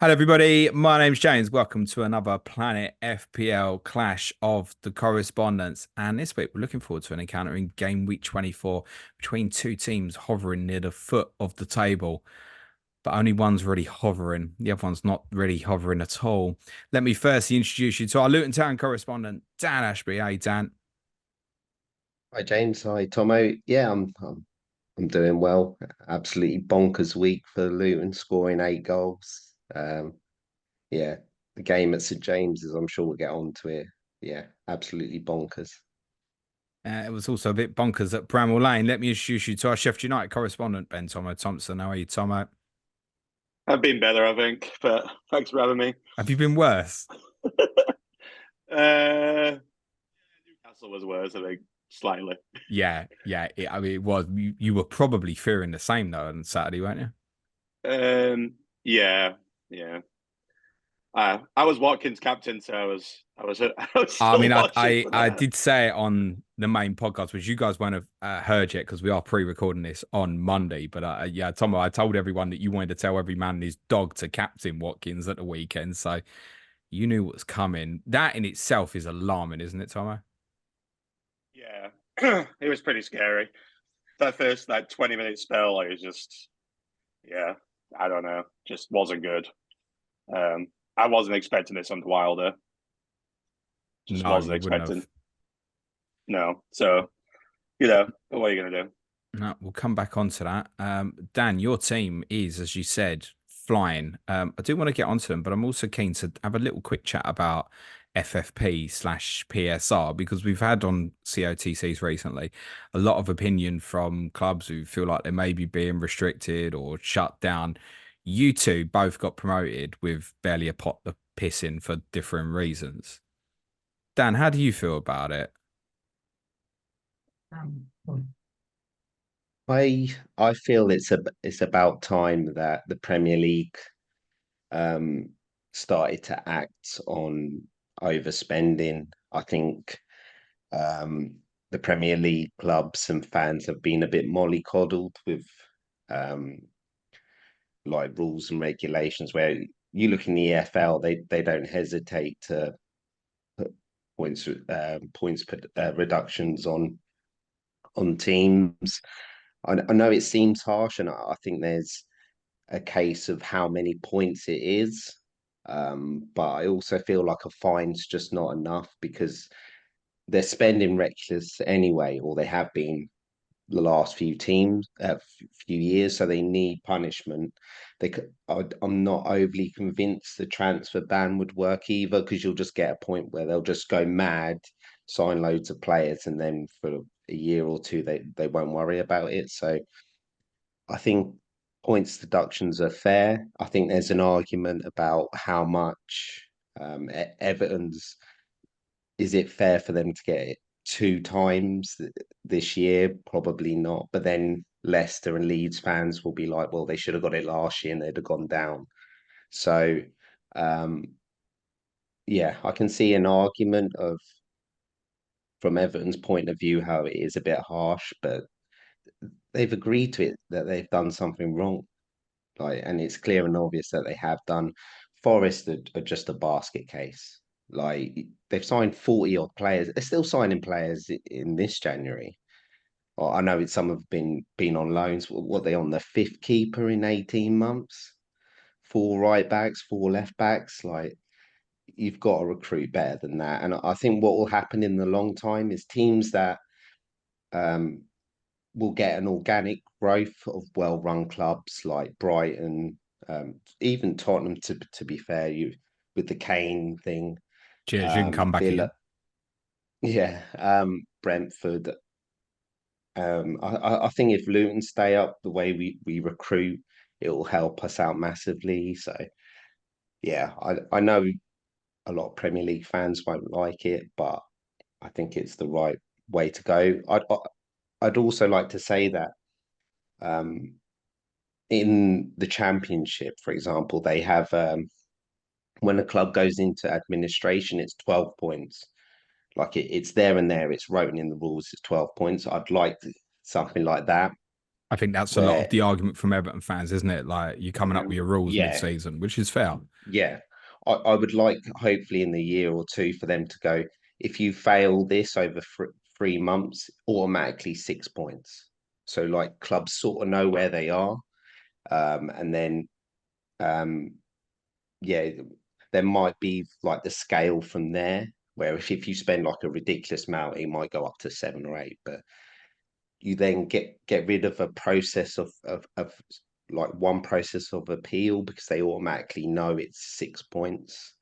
Hello, everybody. My name's James. Welcome to another Planet FPL Clash of the Correspondents. And this week, we're looking forward to an encounter in game week 24 between two teams hovering near the foot of the table. But only one's really hovering. The other one's not really hovering at all. Let me firstly introduce you to our Luton Town correspondent, Dan Ashby. Hey, Dan. Hi James, hi Tomo. Yeah, I'm doing well. Absolutely bonkers week for Luton, scoring 8 goals. Yeah, the game at St James's, I'm sure we'll get on to it. Yeah, absolutely bonkers. It was also a bit bonkers at Bramall Lane. Let me introduce you to our Sheffield United correspondent, Ben Tommo Thompson. How are you, Tomo? I've been better, I think, but thanks for having me. Have you been worse? Newcastle was worse, I think, slightly. I mean, it was. You were probably fearing the same though on Saturday, weren't you? Yeah, yeah. I was Watkins' captain, so I was I still mean, I watching I, for I that. did say it on the main podcast, which you guys won't have heard yet because we are pre-recording this on Monday. But yeah, Tom, I told everyone that you wanted to tell every man and his dog to captain Watkins at the weekend, so you knew what was coming. That in itself is alarming, isn't it, Tomo? Yeah, it was pretty scary. That first 20-minute spell, I was just yeah, I don't know, just wasn't good. I wasn't expecting this under Wilder. Just No, wasn't you wouldn't expecting. have. No, so what are you gonna do? No, we'll come back onto that. Dan, your team is, as you said, flying. I do want to get onto them, but I'm also keen to have a little quick chat about FFP/PSR because we've had on COTCs recently a lot of opinion from clubs who feel like they may be being restricted or shut down. You two both got promoted with barely a pot of piss in for different reasons. Dan, how do you feel about it? I feel it's about time that the Premier League um started to act on overspending. I think the Premier League clubs and fans have been a bit mollycoddled with um, like rules and regulations. Where you look in the EFL, they don't hesitate to put points reductions on teams. I know it seems harsh, and I think there's a case of how many points it is. But I also feel like a fine's just not enough because they're spending reckless anyway, or they have been the last few years, so they need punishment. I'm not overly convinced the transfer ban would work either, because you'll just get a point where they'll just go mad, sign loads of players, and then for a year or two they won't worry about it. So I think points deductions are fair. I think there's an argument about how much Everton's is it fair for them to get it 2 times this year? Probably not. But then Leicester and Leeds fans will be like, well, they should have got it last year and they'd have gone down. So, um, yeah, I can see an argument of from Everton's point of view how it is a bit harsh, but they've agreed to it that they've done something wrong. Like, and it's clear and obvious that they have done. Forest are just a basket case. Like they've signed 40 odd players. They're still signing players in this January. I know it's some have been on loans. What they on the fifth keeper in 18 months? Four right backs, four left backs. Like you've got to recruit better than that. And I think what will happen in the long time is teams that um will get an organic growth of well-run clubs like Brighton, even Tottenham. To be fair, you with the Kane thing, Cheers, you can come back Villa, again. yeah, Brentford. I think if Luton stay up the way we recruit, it will help us out massively. So yeah, I know a lot of Premier League fans won't like it, but I think it's the right way to go. I'd also like to say that um, in the Championship, for example, they have when a club goes into administration, it's 12 points. It's there and there. It's written in the rules. It's 12 points. I'd like something like that. I think that's a lot of where the argument from Everton fans, isn't it? Like you're coming up with your rules yeah, mid-season, which is fair. yeah. I would like, hopefully, in the year or two for them to go, if you fail this over 3 months, automatically 6 points. So, like, clubs sort of know where they are. And then, um, yeah, there might be like the scale from there, where if you spend like a ridiculous amount, it might go up to 7 or 8. But you then get rid of a process of like one process of appeal because they automatically know it's 6 points.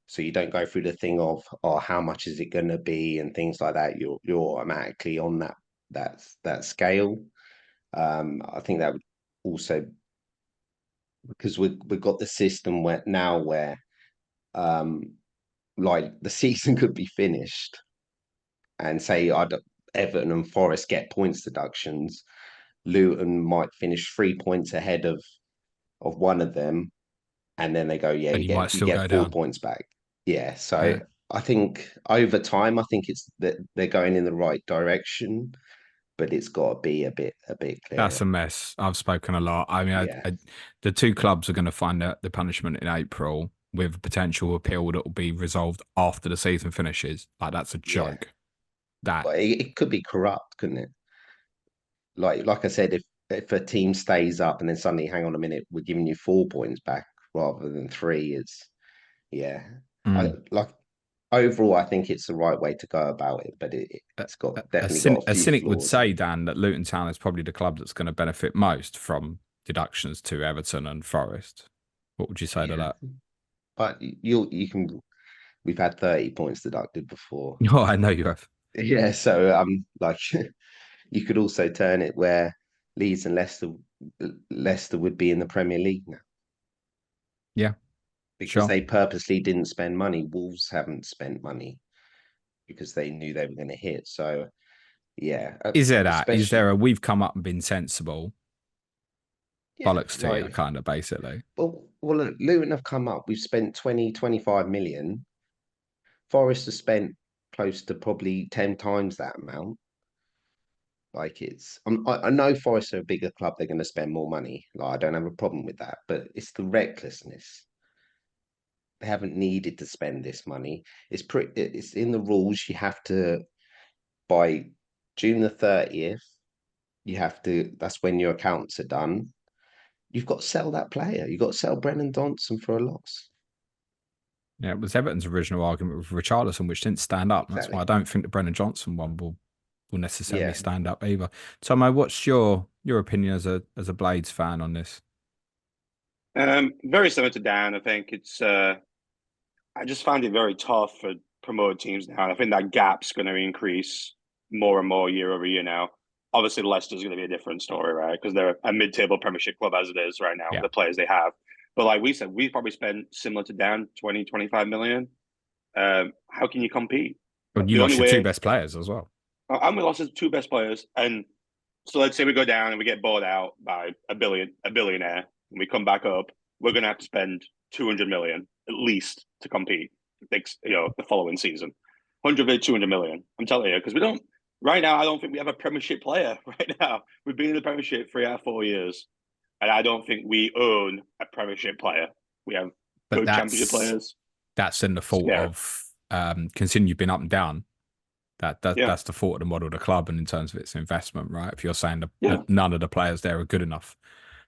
So you don't go through the thing of, oh, how much is it going to be and things like that. You're automatically on that scale. I think that would also, because we've got the system where um like the season could be finished and say Everton and Forest get points deductions. Luton might finish 3 points ahead of one of them, and then they go, yeah, And you you get might you still go get four down. points back. Yeah, so Yeah. I think over time, I think it's that they're going in the right direction, but it's got to be a bit That's clearer. a mess. I've spoken a lot. I mean, Yeah, the two clubs are going to find out the punishment in April with a potential appeal that will be resolved after the season finishes. Like, that's a yeah, joke. That, but it could be corrupt, couldn't it? Like I said, if a team stays up and then suddenly, hang on a minute, we're giving you 4 points back rather than three, it's yeah. I mm, like overall, I think it's the right way to go about it, but a, it's definitely got a a few cynic would flaws in say, it. Dan, that Luton Town is probably the club that's going to benefit most from deductions to Everton and Forest. What would you say to Yeah, that? but you can. We've had 30 points deducted before. Oh, I know you have. Yeah, so like you could also turn it where Leeds and Leicester would be in the Premier League now Yeah, because sure. they purposely didn't spend money. Wolves haven't spent money because they knew they were going to hit. So yeah, Is there that? Is especially there a we've come up and been sensible yeah, bollocks to you, like kind of basically? well, look, Luton have come up. We've spent 20-25 million. Forest has spent close to probably 10 times that amount. Like I know Forest are a bigger club. They're going to spend more money. Like I don't have a problem with that, but it's the recklessness. They haven't needed to spend this money. It's in the rules. You have to by June the 30th. You have to. That's when your accounts are done. You've got to sell that player. You've got to sell Brennan Johnson for a loss. Yeah, it was Everton's original argument with Richarlison, which didn't stand up. That's why I Exactly. don't think the Brennan Johnson one will necessarily Yeah. stand up either. Tomo, what's your opinion as a Blades fan on this? Very similar to Dan. I think it's. I just find it very tough for promoted teams now. And I think that gap's going to increase more and more year over year now. Obviously, Leicester's going to be a different story, right? Because they're a mid-table Premiership club as it is right now, Yeah, the players they have. But like we said, we've probably spent similar to Dan, 20-25 million. How can you compete? but you The only lost your two way, best players as well. and we lost his two best players. And so let's say we go down and we get bought out by a billionaire, and we come back up, we're going to have to spend 200 million at least to compete next, the following season. 100 200 million. I'm telling you, because we don't right now. I don't think we have a Premiership player right now. We've been in the Premiership 3 or 4 years, and I don't think we own a Premiership player. We have But good Championship players. that's in the fault Scary. of considering you've been up and down. Yeah, That's the fault of the model of the club and in terms of its investment, right? If you're saying yeah. that none of the players there are good enough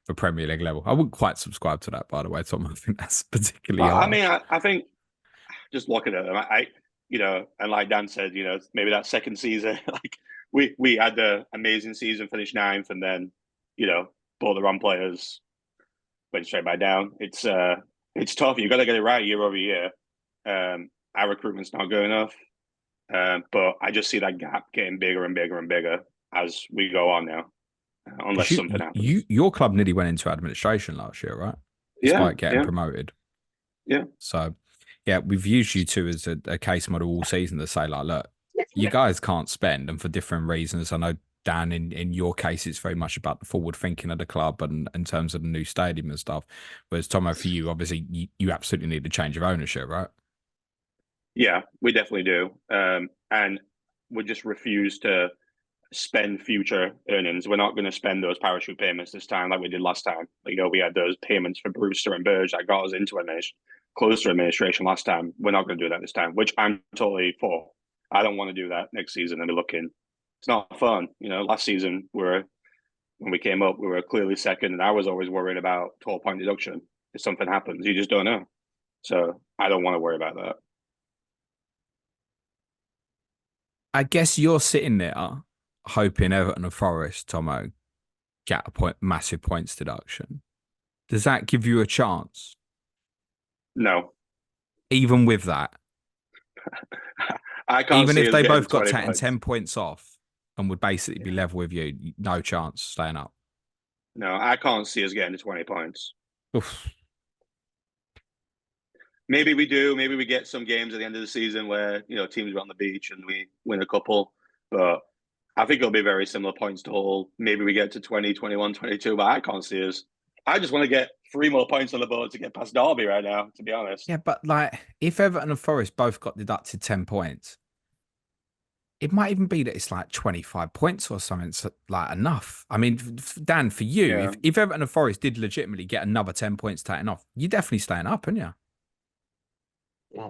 for Premier League level, I wouldn't quite subscribe to that, by the way, Tom. I think that's particularly But I mean, harsh. I think just looking at them, and like Dan said, maybe that second season, like we had the amazing season, finished ninth, and then, you know, bought the wrong players, went straight back down. It's tough. You got to get it right year over year. Our recruitment's not good enough, but I just see that gap getting bigger and bigger and bigger as we go on now, Because unless something happens. your club nearly went into administration last year, right? Yeah, Despite getting yeah, promoted. yeah. So, yeah, we've used you two as a case model all season to say, like, look, you guys can't spend, and for different reasons. I know, Dan, in your case, it's very much about the forward thinking of the club and in terms of the new stadium and stuff. Whereas, Tomo, for you, obviously, you absolutely need a change of ownership, right? Yeah, we definitely do. And we just refuse to spend future earnings. We're not going to spend those parachute payments this time like we did last time. We had those payments for Brewster and Burge that got us into close to administration last time. We're not going to do that this time, which I'm totally for. I don't want to do that next season and be looking. It's not fun. Last season when we came up, we were clearly second, and I was always worried about 12-point deduction. If something happens, you just don't know. So I don't want to worry about that. I guess you're sitting there hoping Everton and Forest, Tomo, get a massive points deduction. Does that give you a chance? No. Even with that? I can't even see if us they getting both got 20 10 points. points off and would basically be level with you, no chance staying up. No, I can't see us getting to 20 points. Oof. Maybe we do. Maybe we get some games at the end of the season where, teams are on the beach and we win a couple. But I think it'll be very similar points to Hull. Maybe we get to 20, 21, 22, but I can't see us. I just want to get 3 more points on the board to get past Derby right now, to be honest. Yeah, but if Everton and Forest both got deducted 10 points, it might even be that it's 25 points or something. So, enough. I mean, Dan, for you, Yeah. if Everton and Forest did legitimately get another 10 points taken off, you're definitely staying up, aren't you?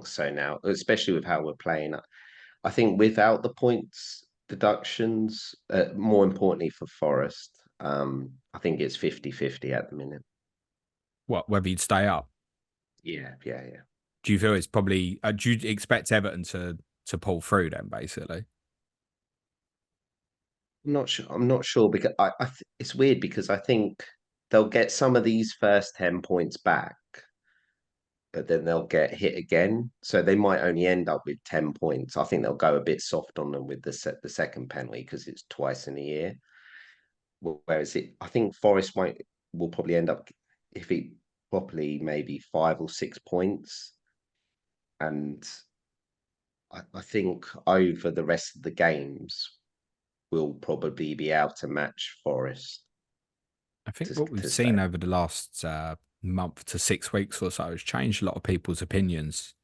So now, especially with how we're playing, I think without the points deductions, more importantly for Forest, I think it's 50-50 at the minute. What, whether you'd stay up? Yeah. Do you feel it's probably, do you expect Everton to pull through then, basically? I'm not sure because it's weird because I think they'll get some of these first 10 points back, but then they'll get hit again. So they might only end up with 10 points. I think they'll go a bit soft on them with the second penalty because it's twice in a year. Whereas I think Forest will probably end up, if it properly, maybe 5 or 6 points. And I think over the rest of the games, we'll probably be able to match Forest I think to, what we've to seen stay. over the last month to 6 weeks or so has changed a lot of people's opinions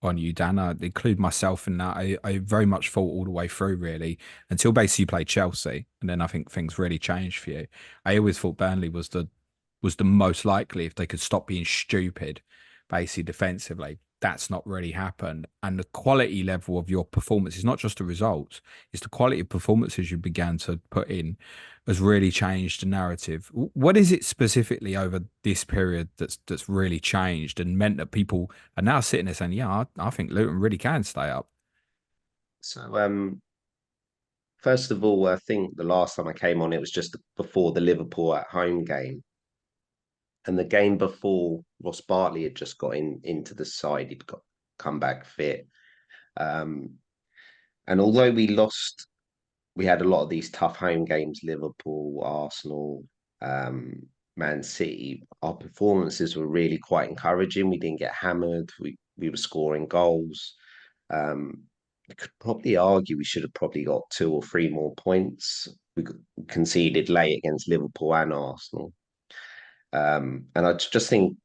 on you, Dan. I include myself in that. I very much thought all the way through, really, until basically you played Chelsea, and then I think things really changed for you. I always thought Burnley was the most likely if they could stop being stupid, basically defensively. That's not really happened, and the quality level of your performance is not just the results; it's the quality of performances you began to put in has really changed the narrative. What is it specifically over this period that's really changed and meant that people are now sitting there saying, "Yeah, I think Luton really can stay up." So, first of all, I think the last time I came on, it was just before the Liverpool at home game. And the game before, Ross Bartley had just got into the side. He'd got come back fit. And although we lost, we had a lot of these tough home games, Liverpool, Arsenal, Man City. Our performances were really quite encouraging. We didn't get hammered. We were scoring goals. You could probably argue we should have probably got 2 or 3 more points. We conceded late against Liverpool and Arsenal. And I just think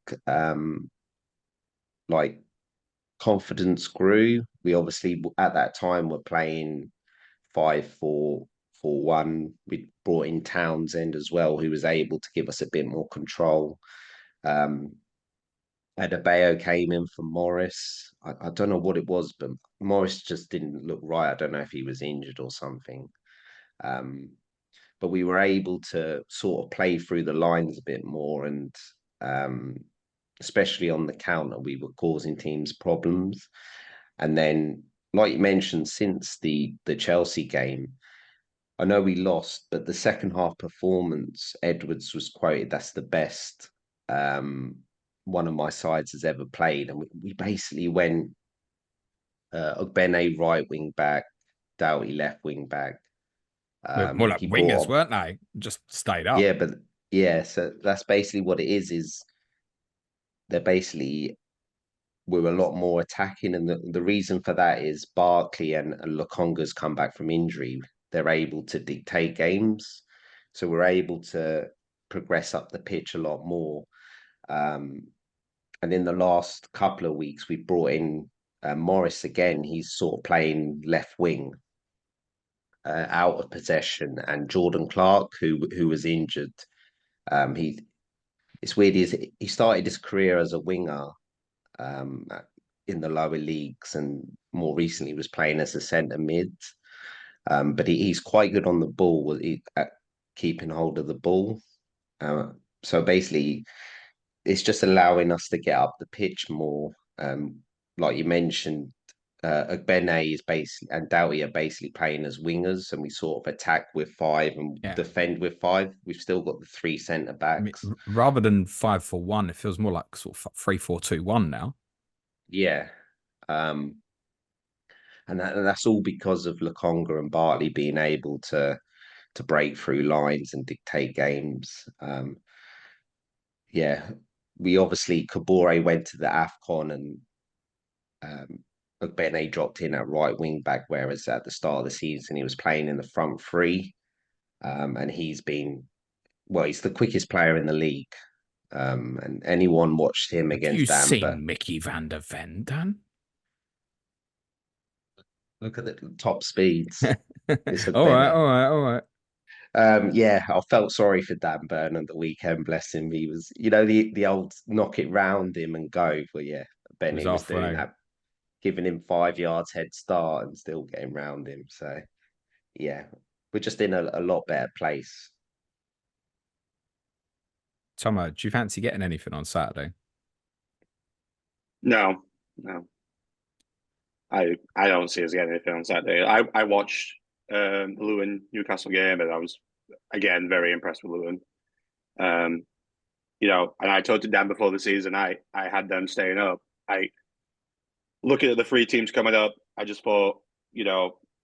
like confidence grew. We obviously at that time were playing 5-4-1. We brought in Townsend as well, who was able to give us a bit more control. Adebayo came in for Morris. I don't know what it was, but Morris just didn't look right. I don't know if he was injured or something. But we were able to sort of play through the lines a bit more, and especially on the counter, we were causing teams problems. And then, like you mentioned, since the Chelsea game, I know we lost, but the second half performance, Edwards was quoted, that's the best one of my sides has ever played. And we basically went Ogbene right wing back, Doughty left wing back. We're more like He wingers, brought weren't they? Just stayed up. Yeah, but yeah, so that's basically what it is they're basically we're a lot more attacking, and the reason for that is Barkley and Lokonga's come back from injury. They're able to dictate games, so we're able to progress up the pitch a lot more. And in the last couple of weeks, we brought in Morris again. He's sort of playing left wing, out of possession, and Jordan Clark, who was injured. He It's weird. He started his career as a winger um, in the lower leagues, and more recently was playing as a centre mid. But he's quite good on the ball at keeping hold of the ball. Uh, so basically, it's just allowing us to get up the pitch more. Like you mentioned, Ogbene is basically and Doughty are basically playing as wingers, and we sort of attack with five and Yeah. defend with five. We've still got the three centre I mean, backs. rather than 5-4-1, it feels more like sort of 3-4-2-1 now. Yeah. And that's all because of Lokonga and Bartley being able to break through lines and dictate games. Yeah, we obviously Kabore went to the AFCON, and Ogbene dropped in at right wing back, whereas at the start of the season he was playing in the front three. And he's the quickest player in the league. And anyone watched him Have you against Amber. seen Mickey van der Ven, Dan? Look at the top speeds. It's All right, Ogbene. all right, all right. Yeah, I felt sorry for Dan Burn on the weekend. Bless him. He was, the old knock it round him and go. But yeah, It was Benny was off, doing wasn't it? that, giving him 5 yards head start and still getting round him. So yeah, we're just in a lot better place. Tomo, do you fancy getting anything on Saturday? No, no. I don't see us getting anything on Saturday. I watched the Luton Newcastle game, and I was again very impressed with Luton. Um, and I told to Dan before the season, I had them staying up. I looking at the three teams coming up, I just thought,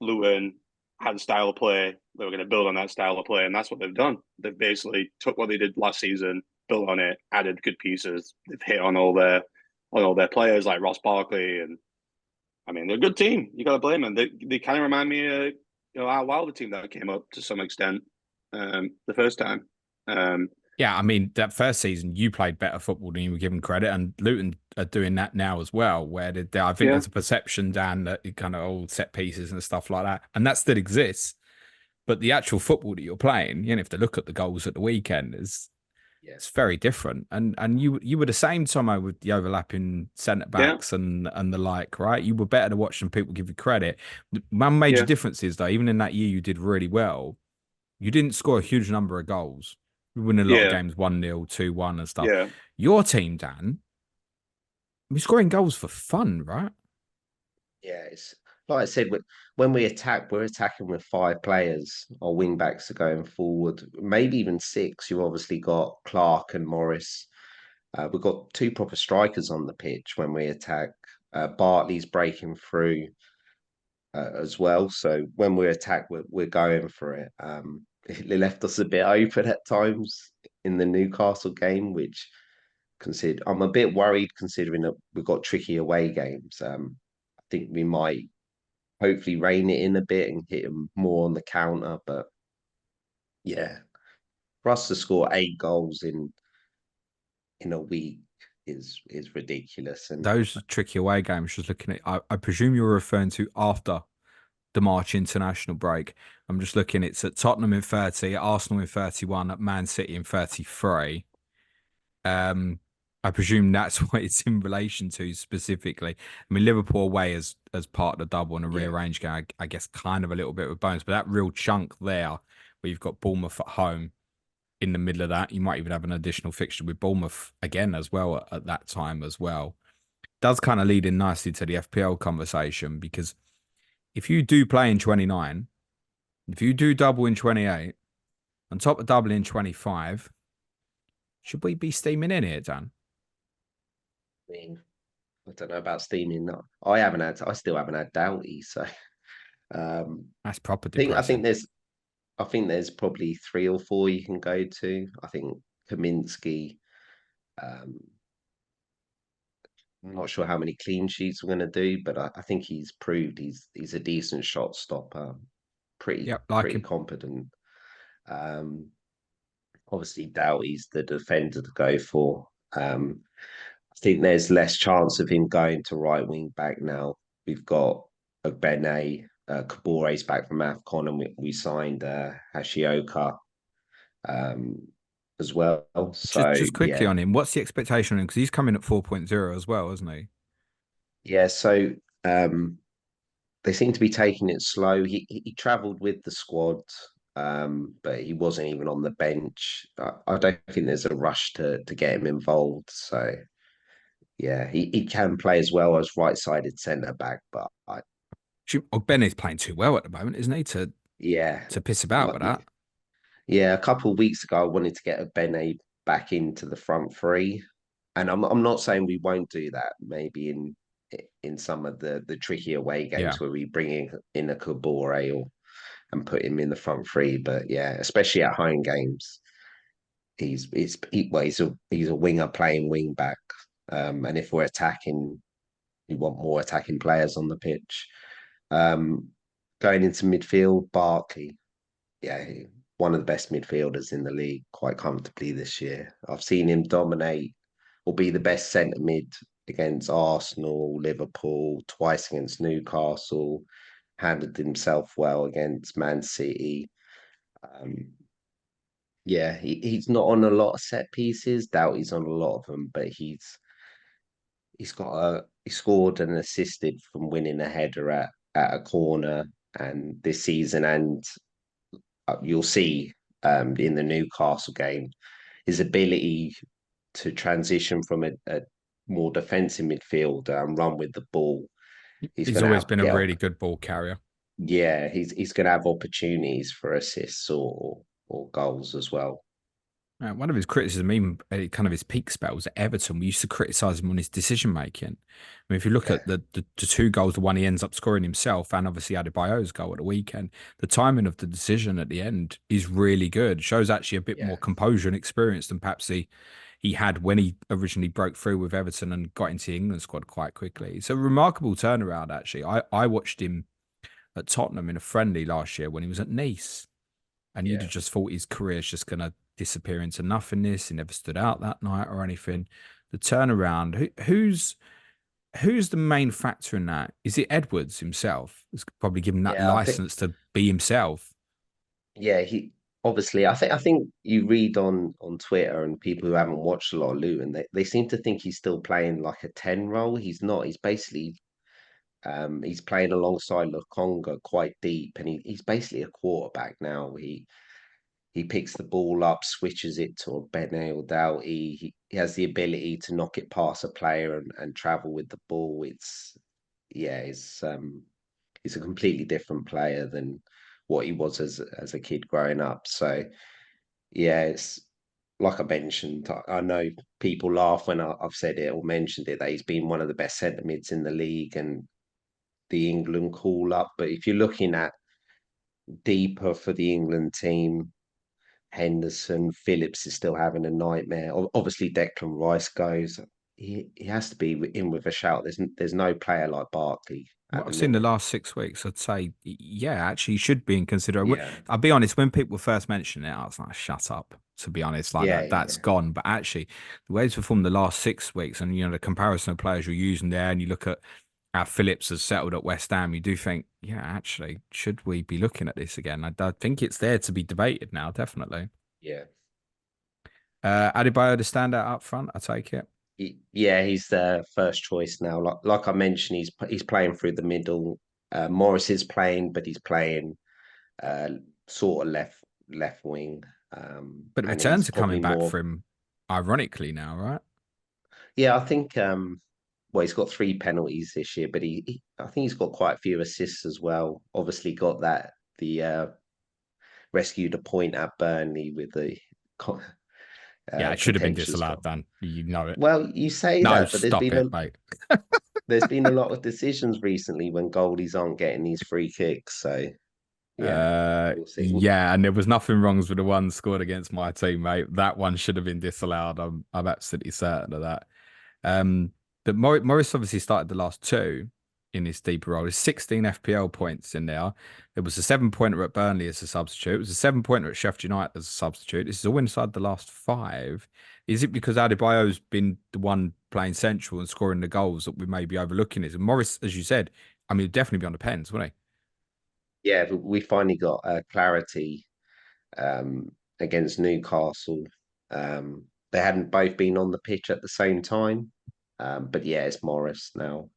Luton had a style of play. They were going to build on that style of play, and that's what they've done. They've basically took what they did last season, built on it, added good pieces. They've hit on all their players like Ross Barkley, and I mean they're a good team. You got to blame them. They kind of remind me of our Wilder team that came up to some extent the first time. Yeah, I mean, that first season, you played better football than you were given credit, and Luton are doing that now as well, where I think Yeah, there's a perception, Dan, that it kind of old set pieces and stuff like that, and that still exists. But the actual football that you're playing, you know, if to look at the goals at the weekend, Yeah, it's very different. And you were the same, Tomo, with the overlapping centre yeah, backs and the like, right? You were better to watch than people give you credit. One major yeah, difference is though, even in that year you did really well, you didn't score a huge number of goals. You win a lot of yeah, games 1-0, 2-1 and stuff. yeah, Your team, Dan, you're scoring goals for fun, right? yeah. It's like I said, when we attack, we're attacking with five players. Our wing backs are going forward, maybe even six. You've obviously got Clark and Morris. We've got two proper strikers on the pitch when we attack. Bartley's breaking through as well. So when we attack, we're going for it. It left us a bit open at times in the Newcastle game, which I'm a bit worried considering that we've got tricky away games. I think we might hopefully rein it in a bit and hit them more on the counter. But yeah, for us to score 8 goals in a week is ridiculous. And Those tricky away games, just looking at, I presume you're referring to after the March international break. I'm just looking, it's at Tottenham in 30, Arsenal in 31, at Man City in 33. I presume that's what it's in relation to specifically. I mean, Liverpool away as part of the double and a yeah, rearranged game, I guess kind of a little bit with bones, but that real chunk there where you've got Bournemouth at home in the middle of that, you might even have an additional fixture with Bournemouth again as well at that time as well. Does kind of lead in nicely to the FPL conversation because if you do play in 29, if you do double in 28, on top of double in 25, should we be steaming in here, Dan? I mean, I don't know about steaming. I still haven't had Doughty. So That's proper I think depressing. there's probably three or four you can go to. I think Kaminsky. Um, I'm not sure how many clean sheets we're going to do, but I think he's proved he's a decent shot stopper, pretty Yep, like pretty him. competent. Um, Obviously, Doughty's the defender to go for. I think there's less chance of him going to right wing back now. We've got Ogbene. Kabore's back from AFCON, and we signed Hashioka um, as well. So Just quickly yeah, on him, what's the expectation on him? Because he's coming at 4.0 as well, isn't he? yeah. So um, they seem to be taking it slow. He travelled with the squad, but he wasn't even on the bench. I don't think there's a rush to get him involved. So yeah, he can play as well as right-sided centre back, but Ben is playing too well at the moment, isn't he? yeah, To piss about like with that. yeah, a couple of weeks ago, I wanted to get a Bene back into the front three, and I'm not saying we won't do that. Maybe in some of the tricky away Yeah. games where we bring in a Kabore or and put him in the front three. But yeah, especially at home games, he's a winger playing wing back. And if we're attacking, you want more attacking players on the pitch. Um, Going into midfield, Barkley, yeah, one of the best midfielders in the league quite comfortably this year. I've seen him dominate or be the best centre mid against Arsenal, Liverpool, twice against Newcastle, handled himself well against Man City. Um, yeah, he's not on a lot of set pieces. Doubt he's on a lot of them, but he scored and assisted from winning a header at a corner and this season, and you'll see in the Newcastle game his ability to transition from a more defensive midfielder and run with the ball. He's He's going to always have been a really good ball carrier. yeah, he's going to have opportunities for assists or goals as well. One of his criticism, even kind of his peak spells at Everton, we used to criticise him on his decision making. I mean, if you look Yeah, at the two goals, the one he ends up scoring himself, and obviously Adebayo's goal at the weekend, the timing of the decision at the end is really good. Shows actually a bit yeah, more composure and experience than perhaps he had when he originally broke through with Everton and got into the England squad quite quickly. It's a remarkable turnaround, actually. I watched him at Tottenham in a friendly last year when he was at Nice, and you'd yeah, have just thought his career's just going to disappear into nothingness. He never stood out that night or anything. The turnaround, who's the main factor in that? Is it Edwards himself? It's probably given that yeah. I think license to be himself. yeah, he obviously. I think you read on Twitter and people who haven't watched a lot of Luton, they seem to think he's still playing like a 10 role. He's not. He's basically he's playing alongside Lokonga quite deep, and he's basically a quarterback now. He picks the ball up, switches it to a Ben or Doughty. He has the ability to knock it past a player and travel with the ball. It's yeah, he's a completely different player than what he was as a kid growing up. So yeah, it's like I mentioned. I know people laugh when I've said it or mentioned it that he's been one of the best centre mids in the league and the England call up. But if you're looking at deeper for the England team, Henderson, Phillips is still having a nightmare. Obviously, Declan Rice goes. He has to be in with a shout. There's no player like Barkley What at the I've seen the minute. last 6 weeks, I'd say, yeah, actually, he should be in consideration. Yeah, I'll be honest, when people first mentioned it, I was like, shut up, to be honest, like yeah, that's yeah, gone. But actually, the way he's performed the last 6 weeks and, the comparison of players you're using there, and you look at how Phillips has settled at West Ham, you do think, yeah, actually, should we be looking at this again? I think it's there to be debated now, definitely. yeah. Adebayo, the standout up front, I take it. Yeah, he's the first choice now. Like I mentioned, he's playing through the middle. Morris is playing, but he's playing uh, sort of left wing, But the and he's returns are probably coming back more. for him, ironically, now, right? Yeah, I think. Well, he's got three penalties this year, but I think he's got quite a few assists as well. Obviously, got the rescued a point at Burnley with the Yeah, it should have been contentious disallowed, goal. Dan. You know it. Well, you say No, that, but stop it, mate. there's been a lot of decisions recently when goalies aren't getting these free kicks. So yeah, we'll see. Yeah, and there was nothing wrong with the one scored against my team, mate. That one should have been disallowed. I'm absolutely certain of that. Um, but Morris obviously started the last two in his deeper role. There's 16 FPL points in there. There was a 7-pointer at Burnley as a substitute. It was a 7-pointer at Sheffield United as a substitute. This is all inside the last five. Is it because Adebayo's been the one playing central and scoring the goals that we may be overlooking it? And Morris, as you said, I mean, he'd definitely be on the pens, wouldn't he? Yeah, but we finally got clarity um, against Newcastle. They hadn't both been on the pitch at the same time, but yeah, it's Morris now.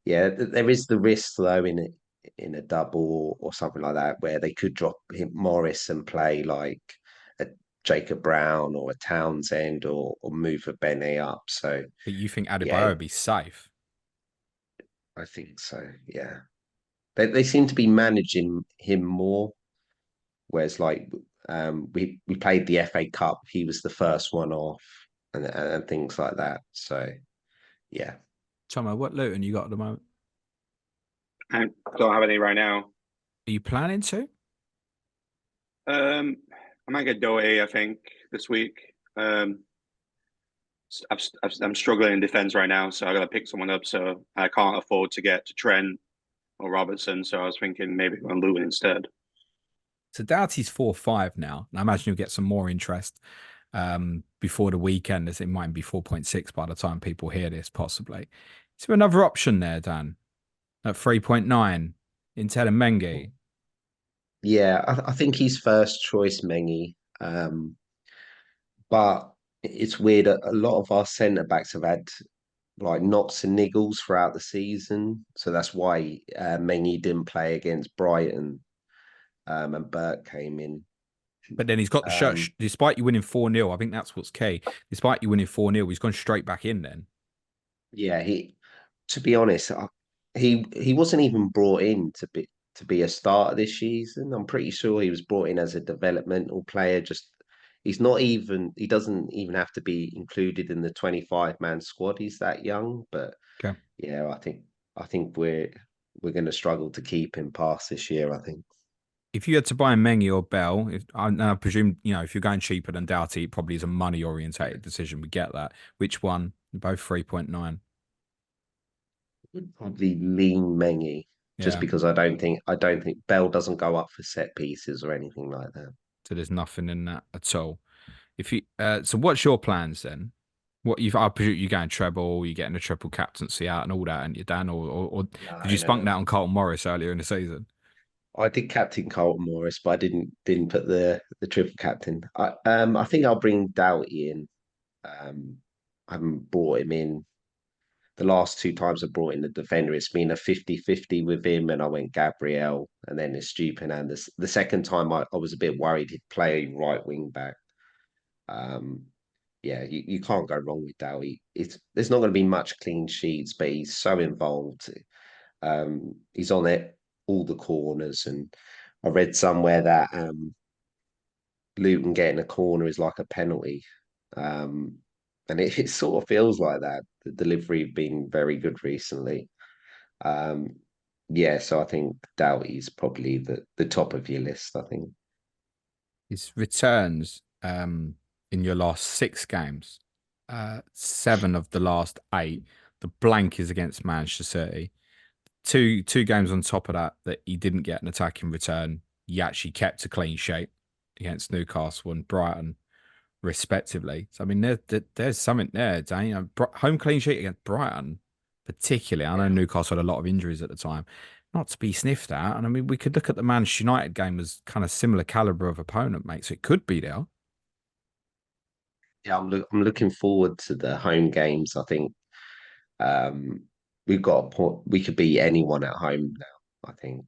Yeah, there is the risk though in a double or something like that where they could drop him, Morris and play like a Jacob Brown or a Townsend or move a Bene up. So But you think yeah, Adebayo would be safe? I think so. Yeah, they seem to be managing him more. Whereas like we played the FA Cup, he was the first one off and things like that. So yeah. Tomo, what Luton you got at the moment? I don't have any right now. Are you planning to? Um, I might get Doe, I think, this week. I'm struggling in defense right now, so I got to pick someone up. So I can't afford to get to Trent or Robertson. So I was thinking maybe on Luton instead. So Doughty's 4-5 now. And I imagine you'll get some more interest before the weekend, as it might be 4.6 by the time people hear this, possibly. Is there another option there, Dan? At 3.9 instead of Mengi? Yeah, I think he's first choice Mengi. But it's weird. A lot of our centre backs have had like knocks and niggles throughout the season, so that's why Mengi didn't play against Brighton, and Burke came in. But then he's got the shirt, Um, despite you winning 4-0. I think that's what's key. Despite you winning 4-0, he's gone straight back in then. yeah, to be honest, he wasn't even brought in to be a starter this season. I'm pretty sure he was brought in as a developmental player. Just he doesn't even have to be included in the 25-man squad. He's that young, but Okay. yeah, I think we're going to struggle to keep him past this year. I think. If you had to buy a Mengi or Bell, I presume, if you're going cheaper than Doughty, it probably is a money orientated decision. We get that. Which one? Both 3.9. Would probably lean Mengi just Yeah. because I don't think Bell doesn't go up for set pieces or anything like that. So there's nothing in that at all. If you so what's your plans then? I presume you're going treble, you're getting a triple captaincy out and all that, and you Dan, or did you No, spunk no. that on Carlton Morris earlier in the season? I did captain Carlton Morris, but I didn't put the triple captain. I think I'll bring Doughty in. I haven't brought him in the last two times I brought in the defender. It's been a 50-50 with him, and I went Gabriel, and then it's Stupin. And the second time I was a bit worried he'd play right wing back. Um, yeah, you can't go wrong with Doughty. There's not going to be much clean sheets, but he's so involved. He's on it all the corners, and I read somewhere that Luton getting a corner is like a penalty, um, and it sort of feels like that. The delivery been very good recently. Um, yeah, so I think Doughty's probably the top of your list. I think. His returns in your last 6 games, 7 of the last 8. The blank is against Manchester City. Two games on top of that he didn't get an attacking return. He actually kept a clean sheet against Newcastle and Brighton, respectively. So I mean, there's something there, Dan. Home clean sheet against Brighton, particularly. I know Yeah. Newcastle had a lot of injuries at the time, not to be sniffed at. And I mean, we could look at the Manchester United game as kind of similar caliber of opponent, mate. So it could be there. Yeah, I'm looking forward to the home games. I think um, we've got a point. We could beat anyone at home now. I think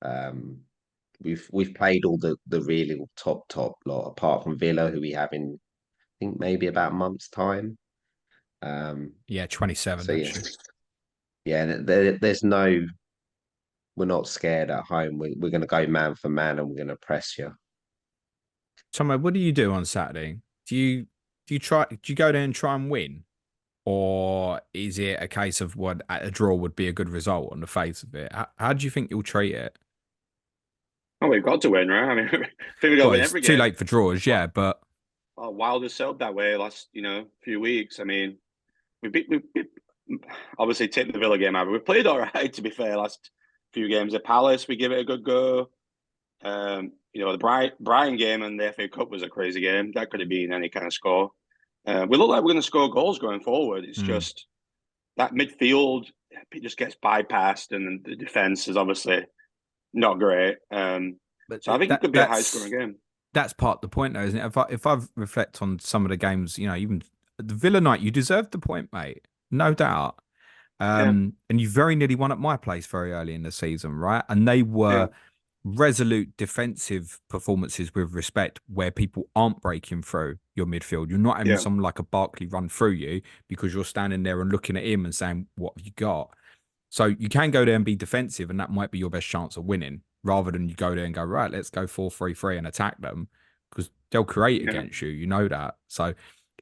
um, we've played all the really top lot apart from Villa, who we have in I think maybe about a month's time. Um, Yeah, 27 so yeah, actually. yeah. There's no. We're not scared at home. We're going to go man for man, and we're going to press you. Tomo, what do you do on Saturday? Do you go there and try and win? Or is it a case of what a draw would be a good result on the face of it? How do you think you'll treat it? Oh, we've got to win, right? I mean, I think we got to Well, win it's every too game. late for draws, Well, yeah, but Wilder set that way last, few weeks. I mean, we obviously take the Villa game out. But we played all right, to be fair. Last few games at Palace, we give it a good go. The Brighton game and the FA Cup was a crazy game. That could have been any kind of score. We look like we're going to score goals going forward. It's mm, just that midfield it just gets bypassed, and the defense is obviously not great. But So I think it could be a high scoring game. that's part of the point, though, isn't it? If I reflect on some of the games, even the Villa night, you deserved the point, mate, no doubt. Yeah, And you very nearly won at my place very early in the season, right? And they yeah, were resolute defensive performances with respect, where people aren't breaking through your midfield. You're not having yeah, someone like a Barkley run through you because you're standing there and looking at him and saying, "What have you got?" So you can go there and be defensive, and that might be your best chance of winning, rather than you go there and go, right, let's go 4-3-3 and attack them, because they'll create yeah, against you. You know that. So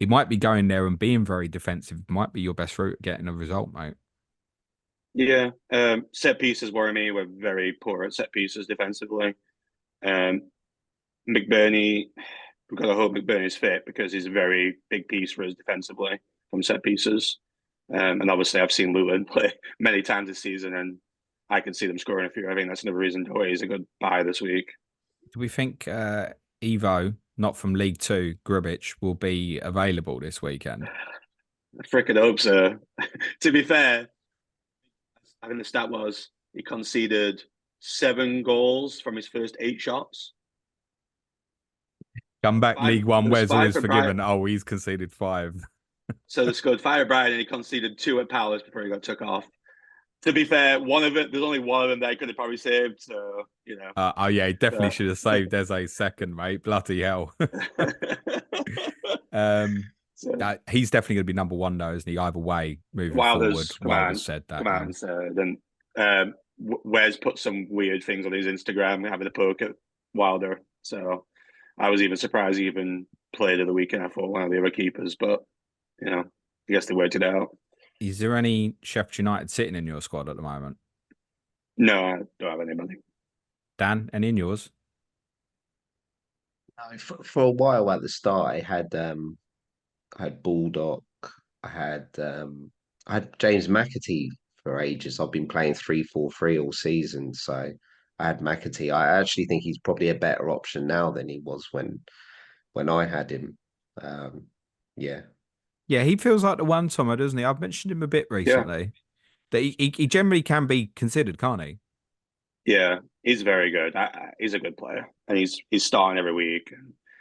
it might be going there and being very defensive might be your best route of getting a result, mate. yeah. Set pieces worry me. We're very poor at set pieces defensively. Um, McBurney, we've got to hope McBurney's fit because he's a very big piece for us defensively from set pieces. And obviously, I've seen Luton play many times this season, and I can see them scoring a few. I think that's another reason why he's a good buy this week. Do we think Evo, not from League Two, Grubich, will be available this weekend? I freaking hope so. To be fair, I think the stat was he conceded 7 goals from his first 8 shots. Come back, Five, League One. there was Where's all five is for Bright. forgiven? Oh, he's conceded 5. So they scored 5 at and he conceded 2 at Palace before he got took off. To be fair, one of it, there's only one of them that he could have probably saved. So, Oh yeah, he definitely So. should have saved Eze second, mate. Bloody hell. um, So he's definitely going to be number one, though, isn't he? Either way, moving forward. Wilder's, Wilder said that. come on. So then Wes put some weird things on his Instagram, having a poke at Wilder. So I was even surprised he even played at the weekend. I thought one of the other keepers, but I guess they worked it out. Is there any Sheffield United sitting in your squad at the moment? No, I don't have anybody. Dan, any in yours? No, for a while at the start, I had Bulldog, I had um, I had James McAtee for ages. I've been playing 3-4-3 all season, so I had McAtee. I actually think he's probably a better option now than he was when I had him. Um, yeah, Yeah, he feels like the one, Tomo, doesn't he? I've mentioned him a bit Yeah, recently. That he generally can be considered, can't he? yeah, he's very good. He's a good player, and he's starting every week.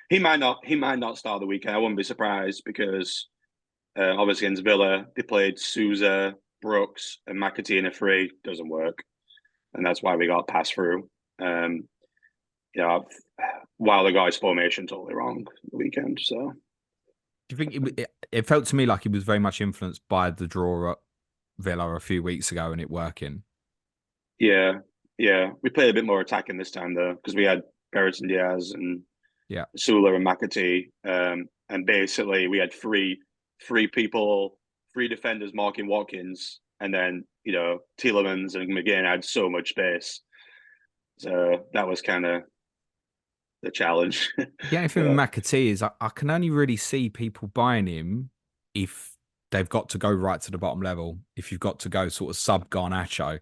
He might not start the weekend. I wouldn't be surprised because obviously against Villa they played Souza, Brooks, and McAtee in a free. Doesn't work, and that's why we got passed through. Um, while the guy's formation totally wrong the weekend. So Do you think it felt to me like he was very much influenced by the draw at Villa a few weeks ago and it working? yeah, yeah, we played a bit more attacking this time though because we had Brereton Diaz and Yeah. Sula and McAtee, and basically we had three people, 3 defenders marking Watkins, and then Tielemans and McGinn had so much space. So that was kind of the challenge. The only thing with But McAtee is I can only really see people buying him if they've got to go right to the bottom level. If you've got to go sort of sub Garnacho.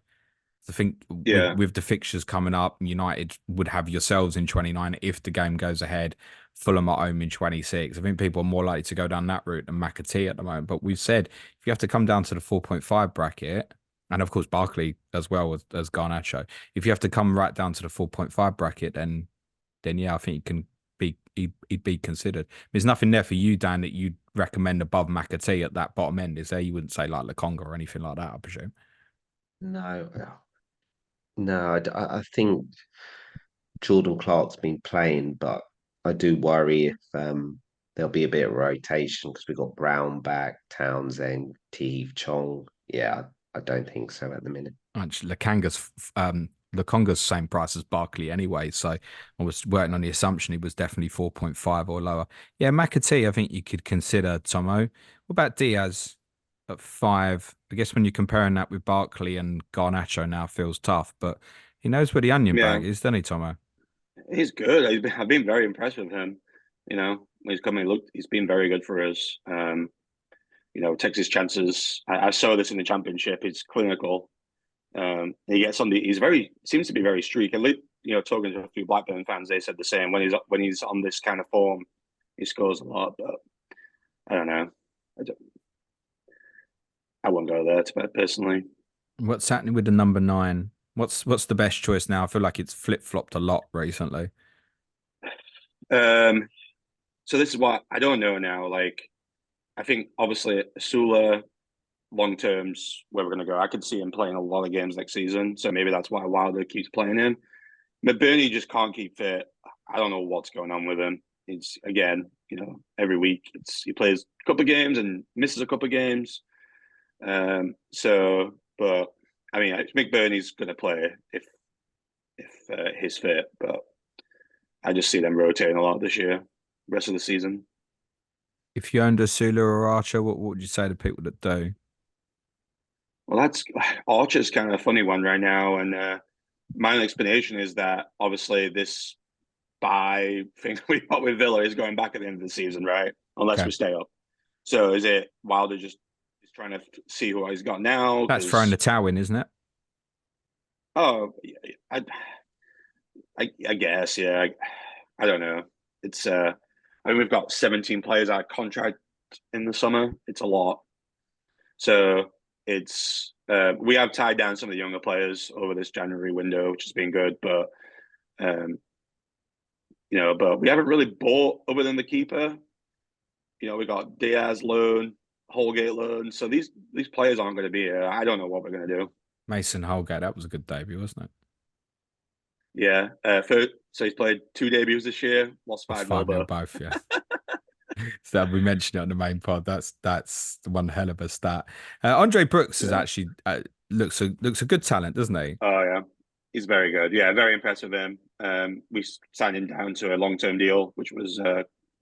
I think yeah, with the fixtures coming up, United would have yourselves in 29 if the game goes ahead. Fulham at home in 26. I think people are more likely to go down that route than McAtee at the moment. But we've said if you have to come down to the 4.5 bracket, and of course Barkley as well as Garnacho, if you have to come right down to the 4.5 bracket, then yeah, I think you can he'd be considered. There's nothing there for you, Dan, that you'd recommend above McAtee at that bottom end, is there? You wouldn't say like Lakonga or anything like that, I presume. no, no, I think Jordan Clark's been playing, but I do worry if there'll be a bit of rotation because we've got Brown back, Townsend, Teeve, Chong. Yeah, I don't think so at the minute. Actually, Lakonga's same price as Barkley anyway, so I was working on the assumption he was definitely 4.5 or lower. Yeah, McAtee, I think you could consider Tomo. What about Diaz at 5? I guess when you're comparing that with Barkley and Garnacho now feels tough, but he knows where the onion yeah, bag is, doesn't he, Tomo? he's good. I've been very impressed with him. He's coming. Look, he's been very good for us. Takes his chances. I saw this in the championship. He's clinical. He gets on the. He's very seems to be very streaky. Talking to a few Blackburn fans, they said the same. When he's on this kind of form, he scores a lot. But I don't know. I won't go there to bet personally. What's happening with the number 9? What's the best choice now? I feel like it's flip-flopped a lot recently. Um, so this is what I don't know now. Like, I think obviously Sula long term's where we're going to go. I could see him playing a lot of games next season, so maybe that's why Wilder keeps playing him. McBurney just can't keep fit. I don't know what's going on with him. It's again, every week he plays a couple of games and misses a couple of games. But I mean, McBurney's going to play if he's fit, but I just see them rotating a lot this year, rest of the season. If you owned a Sula or Archer, what would you say to people that do? Well, that's Archer's kind of a funny one right now, and my explanation is that obviously this buy thing we got with Villa is going back at the end of the season, right? Unless Okay, we stay up. So is it Wilder just is trying to see who he's got now? that's throwing the Because towel in, isn't it? oh, I, I guess yeah. I don't know. It's I mean we've got 17 players out of contract in the summer. It's a lot. So it's we have tied down some of the younger players over this January window, which has been good. But um, but we haven't really bought other than the keeper. We got Diaz loan, Holgate loan. So these players aren't going to be here. I don't know what we're going to do. Mason Holgate, that was a good debut, wasn't it? Yeah. So he's played 2 debuts this year, lost Lost 5-0 5-0 both. both, yeah. So we mentioned it on the main pod. That's one hell of a stat. Andre Brooks is Yeah. actually looks a good talent, doesn't he? Oh yeah. He's very good. Yeah, very impressed with him. We signed him down to a long-term deal, which was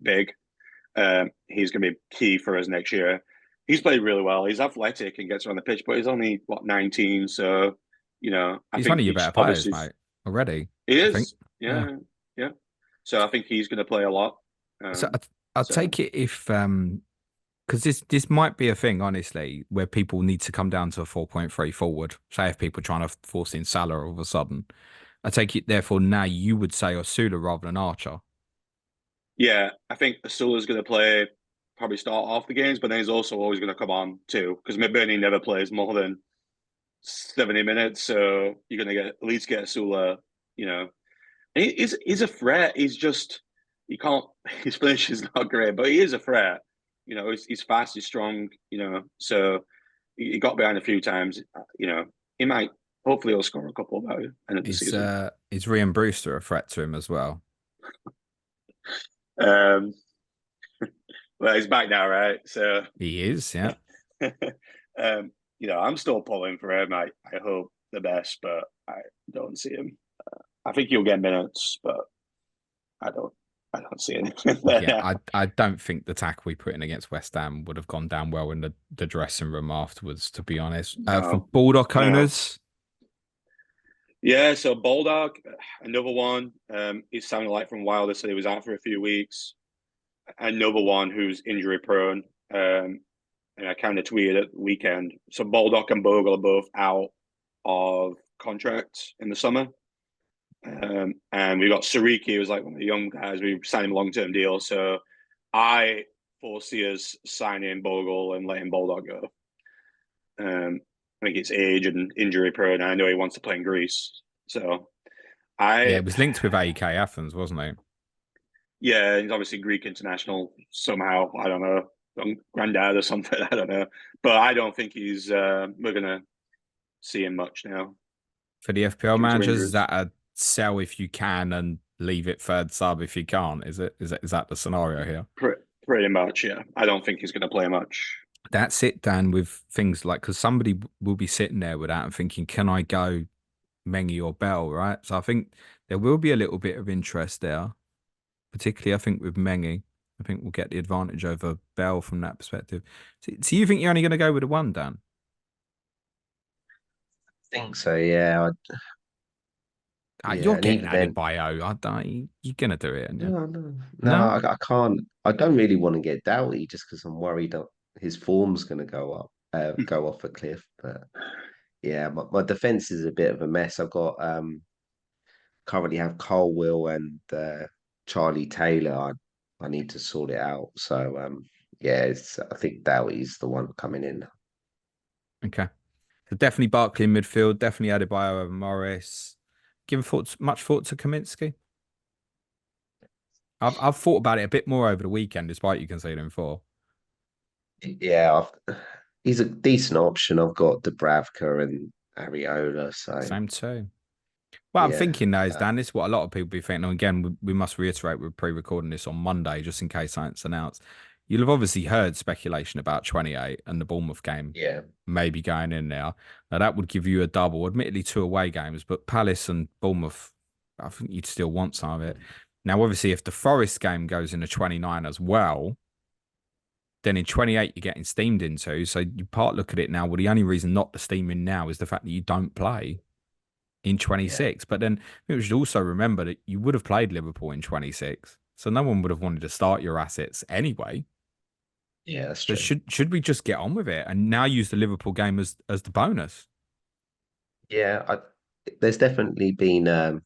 big. He's going to be key for us next year. He's played really well. He's athletic and gets around the pitch, but he's only 19. So, I He's one think of your he's better players, obviously mate. Already, he I think. is. Yeah. Yeah, yeah. So I think he's going to play a lot. So Um, I'll so take it if because this might be a thing, honestly, where people need to come down to a 4.3 forward. Say if people are trying to force in Salah all of a sudden. I take it, therefore, now you would say Osula rather than Archer. yeah, I think Asula's going to play probably start off the games, but then he's also always going to come on too because McBurney never plays more than 70 minutes. So you're going to at least get Asula. You know, he's a threat. He's just he can't. His finish is not great, but he is a threat. He's fast, he's strong. So he got behind a few times. He might. Hopefully, he'll score a couple by the end of the season. Is Ryan Brewster a threat to him as well? Um, well, he's back now, right? So, He is, yeah. I'm still pulling for him. I hope the best, but I don't see him. I think he'll get minutes, but I don't. I don't see anything there Yeah, now. I don't think the tackle we put in against West Ham would have gone down well in the dressing room afterwards, to be honest. For No, Bulldog no. owners, Yeah, so Bulldog, another one. He's sounding like from Wilder said he was out for a few weeks. Another one who's injury prone. And I kind of tweeted at the weekend. So Baldock and Bogle are both out of contracts in the summer. And we got Sariki, who's like one of the young guys. We signed him a long-term deal. So I foresee us signing Bogle and letting Baldock go. I think it's age and injury prone. I know he wants to play in Greece. So yeah, I, it was linked with AEK Athens, wasn't it? yeah, he's obviously Greek international somehow. I don't know, granddad or something. I don't know, but I don't think we're gonna see him much now For the FPL due to managers, is injuries. that a sell if you can and leave it third sub if you can't? Is that the scenario here? Pretty much, yeah. I don't think he's gonna play much. That's it, Dan, with things like because somebody will be sitting there with that and thinking, can I go Mengi or Bell, right? So I think there will be a little bit of interest there, particularly I think with Mengi. I think we'll get the advantage over Bell from that perspective. So you think you're only going to go with the one, Dan? Think so, yeah. You're Yeah, and getting even added then, by O. I don't, you're going to do it, aren't you? no, No? I can't. I don't really want to get Doughty just because I'm worried that his form's going to go off a cliff. But yeah, my defense is a bit of a mess. I've got currently have Cole Will and Charlie Taylor. I need to sort it out. So yeah, I think Doughty's the one coming in. Okay. So definitely Barkley in midfield, definitely Adebayo over Morris. Given much thought to Kaminsky? I've thought about it a bit more over the weekend, despite you conceding four. Yeah, he's a decent option. I've got Dubravka and Ariola, so Same too. Well, I'm yeah, thinking though is, Dan, this is what a lot of people be thinking. And again, we must reiterate we're pre-recording this on Monday, just in case something's announced. You'll have obviously heard speculation about 28 and the Bournemouth game yeah, maybe going in now. Now that would give you a double, admittedly two away games, but Palace and Bournemouth, I think you'd still want some of it. Now, obviously, if the Forest game goes into 29 as well, then in 28 you're getting steamed into. So you part look at it now. Well, the only reason not to steam in now is the fact that you don't play in yeah, 26. But then we should also remember that you would have played Liverpool in 26. So no one would have wanted to start your assets anyway. yeah. That's So true. should we just get on with it and now use the Liverpool game as the bonus? Yeah, there's definitely been a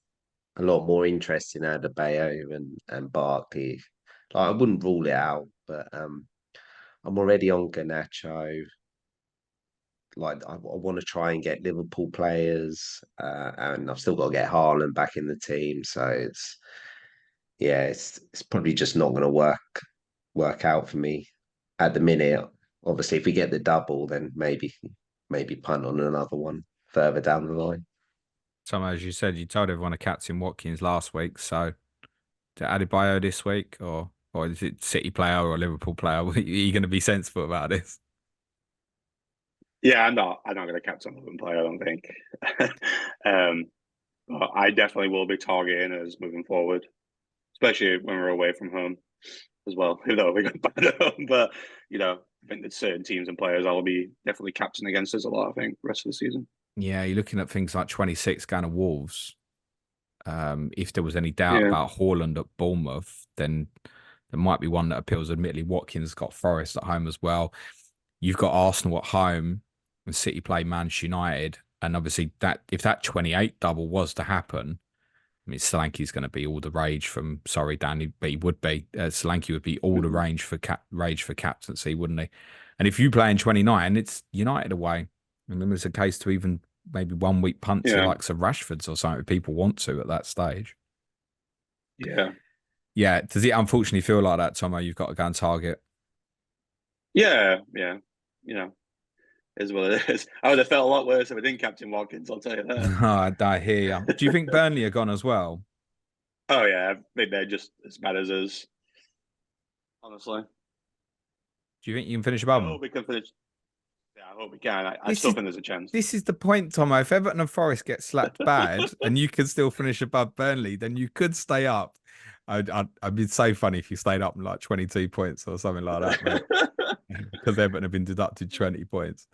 lot more interest in Adebayo and Barkley. Like, I wouldn't rule it out, but I'm already on Garnacho. Like, I want to try and get Liverpool players, and I've still got to get Haaland back in the team. So it's probably just not going to work out for me at the minute. Obviously, if we get the double, then maybe punt on another one further down the line. So as you said, you told everyone to captain Watkins last week. So to Adebayo this week, or is it City player or Liverpool player? Are you going to be sensible about this? Yeah, I'm not going to captain Luton play. I don't think. um, but I definitely will be targeting us moving forward, especially when we're away from home as well. Even though we got bad at home, but I think there's certain teams and players I'll be definitely captain against us a lot. I think rest of the season. Yeah, you're looking at things like 26 going to Wolves. If there was any doubt Yeah, about Haaland at Bournemouth, then there might be one that appeals. Admittedly, Watkins got Forest at home as well. You've got Arsenal at home and City play Manchester United. And obviously, that if that 28 double was to happen, I mean, Solanke's going to be all the rage from. Sorry, Danny, but he would be. Solanke would be all the mm-hmm. rage for captaincy, wouldn't he? And if you play in 29, it's United away, and then there's a case to even maybe 1 week punt to Yeah, like some Rashfords or something if people want to at that stage. yeah, Yeah, does it unfortunately feel like that, Tomo? You've got to go and target. yeah. You know, is what it is. I would have felt a lot worse if I didn't captain Watkins. I'll tell you that. I hear you. Do you think Burnley are gone as well? Oh yeah, I think they're just as bad as us. Honestly, Do you think you can finish above I them? hope we can finish. Yeah, I hope we can. I This still is think there's a chance. this is the point, Tomo. If Everton and Forest get slapped bad and you can still finish above Burnley, then you could stay up. I'd be so funny if you stayed up in like 22 points or something like that, mate. Because Everton have been deducted 20 points.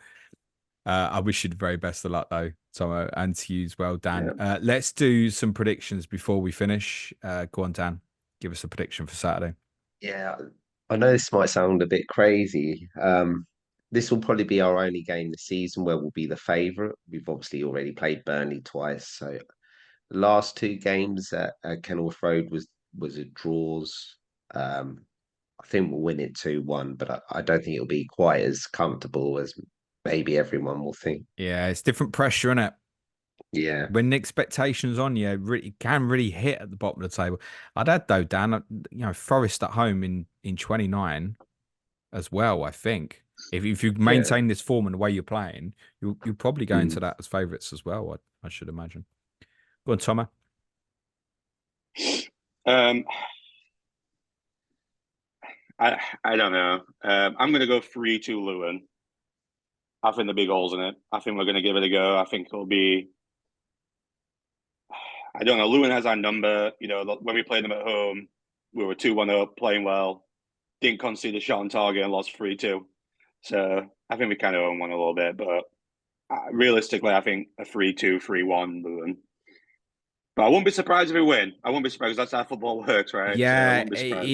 I wish you the very best of luck, though, Tomo, and to you as well, Dan. Yeah. Let's do some predictions before we finish. Go on, Dan. Give us a prediction for Saturday. Yeah, I know this might sound a bit crazy. This will probably be our only game this season where we'll be the favourite. We've obviously already played Burnley twice, so the last two games at Kenilworth Road was a draws. Um, I think we'll win it 2-1, but I don't think it'll be quite as comfortable as maybe everyone will think. Yeah, it's different pressure, isn't it? Yeah, When the expectations on you really can really hit at the bottom of the table. I'd add though, Dan, Forest at home in 29 as well. I think if you yeah. maintain this form and the way you're playing, you'll probably go into Mm. that as favourites as well. I should imagine. Go on, Tomo. Um, I don't know. I'm going to go 3-2 Luton. I think the big holes in it. I think we're going to give it a go. I think it'll be. I don't know. Luton has our number. When we played them at home, we were 2-1 up, playing well. Didn't concede a shot on target and lost 3-2. So I think we kind of own one a little bit, but realistically, I think a 3-2, 3-1 Luton. But I won't be surprised if we win. I won't be surprised. That's how football works, right? So I Yeah, won't be surprised.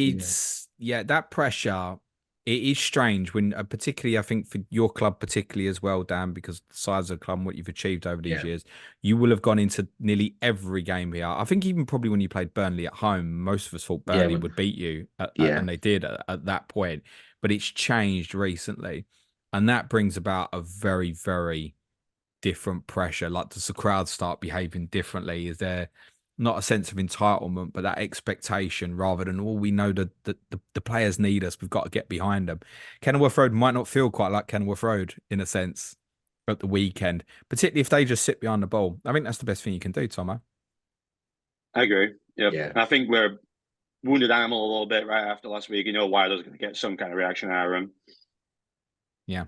Yeah, it's that pressure. It is strange when, particularly, I think for your club, particularly as well, Dan, because the size of the club and what you've achieved over these yeah, years, you will have gone into nearly every game here. I think even probably when you played Burnley at home, most of us thought yeah, Burnley would beat you, yeah. and they did at that point. But it's changed recently, and that brings about a very, very different pressure? Like, does the crowd start behaving differently? Is there not a sense of entitlement, but that expectation rather than, all we know that the players need us, we've got to get behind them. Kenilworth Road might not feel quite like Kenilworth Road in a sense at the weekend, particularly if they just sit behind the ball. I think that's the best thing you can do, Tomo. I agree. Yep. Yeah. And I think we're wounded animal a little bit right after last week. You know, Wilder's going to get some kind of reaction out of him. Yeah.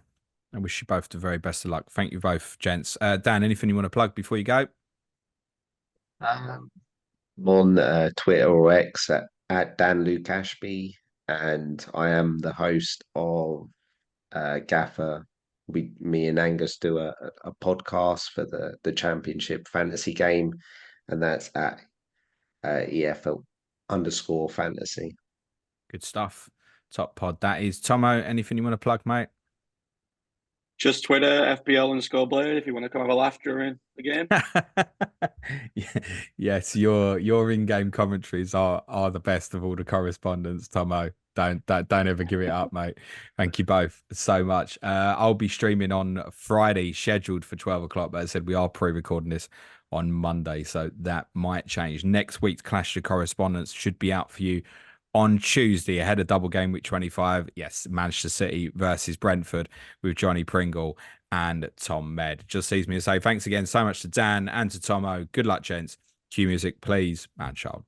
I wish you both the very best of luck. Thank you both, gents. Dan, anything you want to plug before you go? I'm on Twitter or X at Dan Luke Ashby, and I am the host of Gaffer. Me and Angus do a podcast for the Championship Fantasy game, and that's at EFL_fantasy. Good stuff. Top pod. That is. Tomo, anything you want to plug, mate? Just Twitter, FPL and SkyFF if you want to come have a laugh during the game. Yes, your in-game commentaries are the best of all the correspondents, Tomo. Don't ever give it up, mate. Thank you both so much. I'll be streaming on Friday, scheduled for 12 o'clock. But as I said, we are pre-recording this on Monday, so that might change. Next week's Clash of Correspondents should be out for you on Tuesday ahead of double game week 25. Yes, Manchester City versus Brentford with Johnny Pringle and Tom Med. Just leaves me to say thanks again so much to Dan and to Tomo. Good luck, gents. Cue music, please, man child.